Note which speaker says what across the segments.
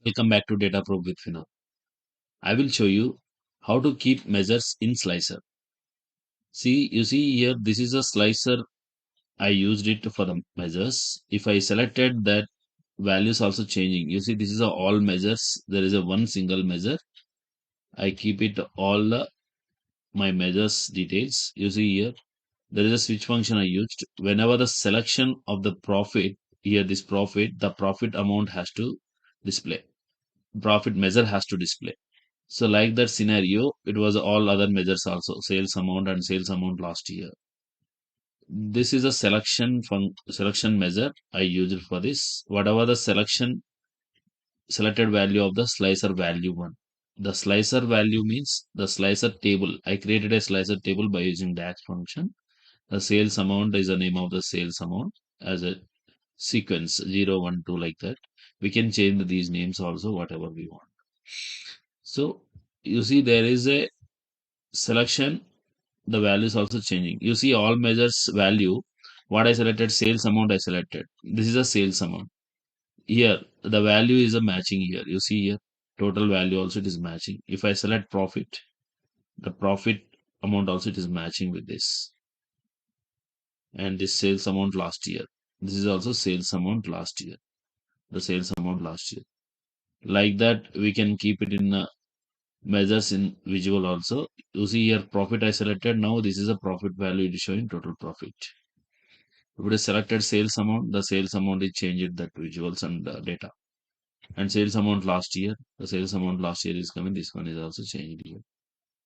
Speaker 1: Welcome back to DATAPROBE with Fino. I will show you how to keep measures in slicer. See, you see here, this is a slicer. I used it for the measures. If I selected that, values also changing. You see, this is a all measures. There is a one single measure. I keep it all my measures details. You see here, there is a switch function I used. Whenever the selection of the profit, here this profit, the profit amount has to display. Profit measure has to display. So like that scenario, it was all other measures also, sales amount and sales amount last year. This is a selection measure I used for this. Whatever the selected value of the slicer value one. The slicer value means the slicer table. I created a slicer table by using DAX function. The sales amount is the name of the sales amount as a sequence 0, 1, 2 like that. We can change these names also, whatever we want. So you see there is a selection, the value is also changing. You see all measures value, what I selected, sales amount I selected. This is a sales amount. Here, the value is a matching here. You see here, total value also it is matching. If I select profit, the profit amount also it is matching with this. And this sales amount last year. This is also sales amount last year. The sales amount last year. Like that, we can keep it in measures in visual also. You see here, profit I selected. Now this is a profit value. It is showing total profit. If it is selected sales amount, the sales amount is changed that visuals and data. And sales amount last year, the sales amount last year is coming. This one is also changed here.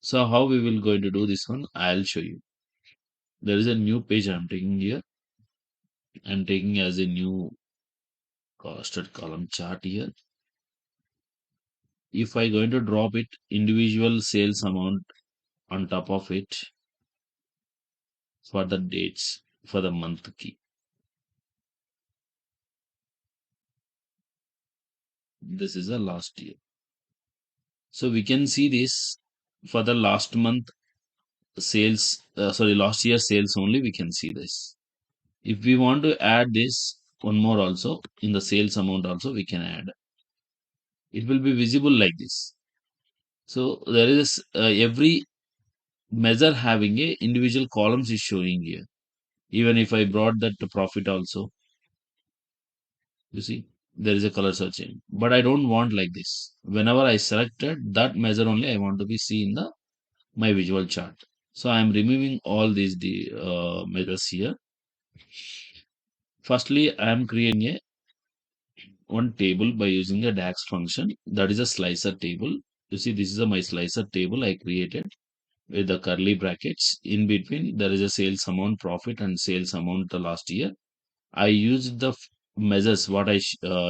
Speaker 1: So how we will going to do this one? I'll show you. There is a new page I'm taking here. I'm taking as a new costed column chart here. If I going to drop it, individual sales amount on top of it for the dates for the month key. This is the last year. So we can see this for the last month sales, last year sales only, we can see this. If we want to add this one more also in the sales amount also, we can add. It will be visible like this. So there is every measure having a individual columns is showing here. Even if I brought that to profit also, you see, there is a color searching. But I don't want like this. Whenever I selected that measure only, I want to be seen in the my visual chart. So I am removing all these measures here. Firstly, I am creating a one table by using a DAX function. That is a slicer table. You see, this is my slicer table I created with the curly brackets. In between, there is a sales amount, profit, and sales amount the last year. I used the measures what I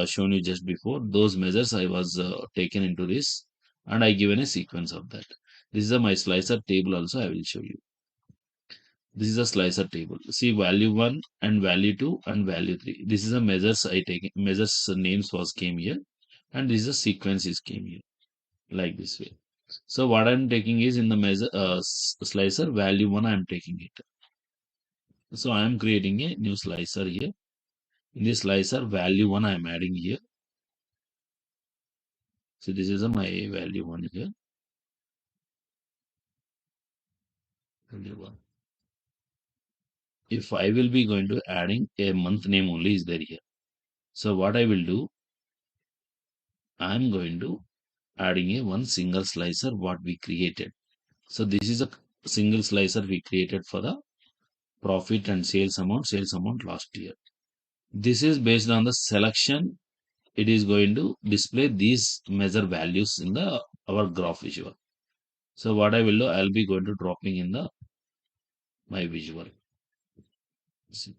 Speaker 1: shown you just before. Those measures I was taken into this, and I given a sequence of that. This is my slicer table. Also, I will show you. This is a slicer table. See value 1 and value 2 and value 3. This is a measures I take. Measures names was came here. And this is a sequence is came here. Like this way. So what I'm taking is in the measure slicer value 1 I'm taking it. So I am creating a new slicer here. In this slicer value 1 I'm adding here. So this is my value 1 here. Value 1. If I will be going to adding a month name only is there here. So what I will do, I'm going to adding a one single slicer what we created. So this is a single slicer we created for the profit and sales amount last year. This is based on the selection. It is going to display these measure values in the our graph visual. So what I will do, I'll be going to dropping in the my visual. See.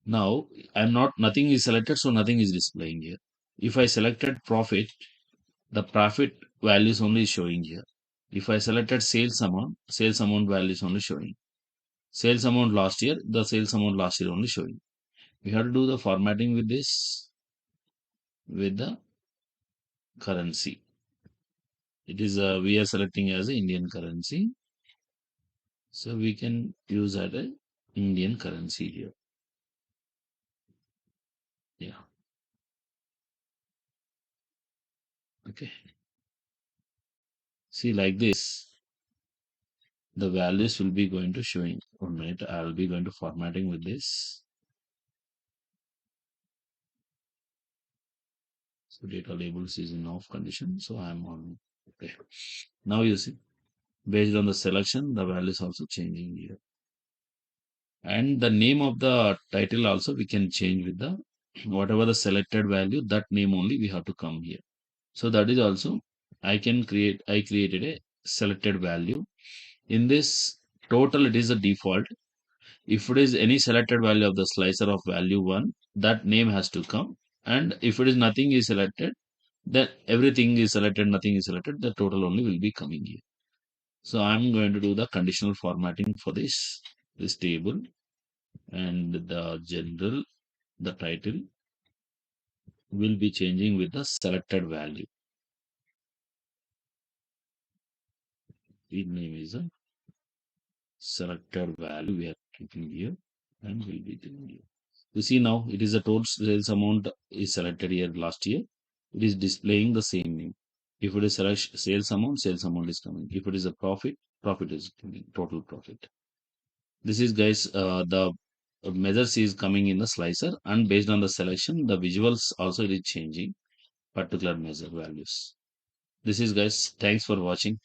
Speaker 1: Now I'm not nothing is selected, so nothing is displaying here. If I selected profit, the profit values only is showing here. If I selected sales amount value is only showing. Sales amount last year, the sales amount last year only showing. We have to do the formatting with this, with the currency. It is, we are selecting as a Indian currency. So we can use that a Indian currency here. Yeah. Okay. See, like this, the values will be going to showing. 1 minute, I'll be going to formatting with this. So data labels is in off condition. So I'm on. Okay. Now you see, based on the selection, the value is also changing here. And the name of the title also we can change with the whatever the selected value, that name only we have to come here. So that is also I created a selected value. In this total, it is a default. If it is any selected value of the slicer of value 1, that name has to come. And if it is nothing is selected, then everything is selected, nothing is selected, the total only will be coming here. So I'm going to do the conditional formatting for this table, and the general, the title will be changing with the selected value. The name is a selected value we are keeping here, and will be doing here. You see now it is a total sales amount is selected here last year. It is displaying the same name. If it is sales amount is coming. If it is a profit, profit is coming, total profit. This is guys, the measures is coming in the slicer, and based on the selection, the visuals also it is changing particular measure values. This is guys, thanks for watching.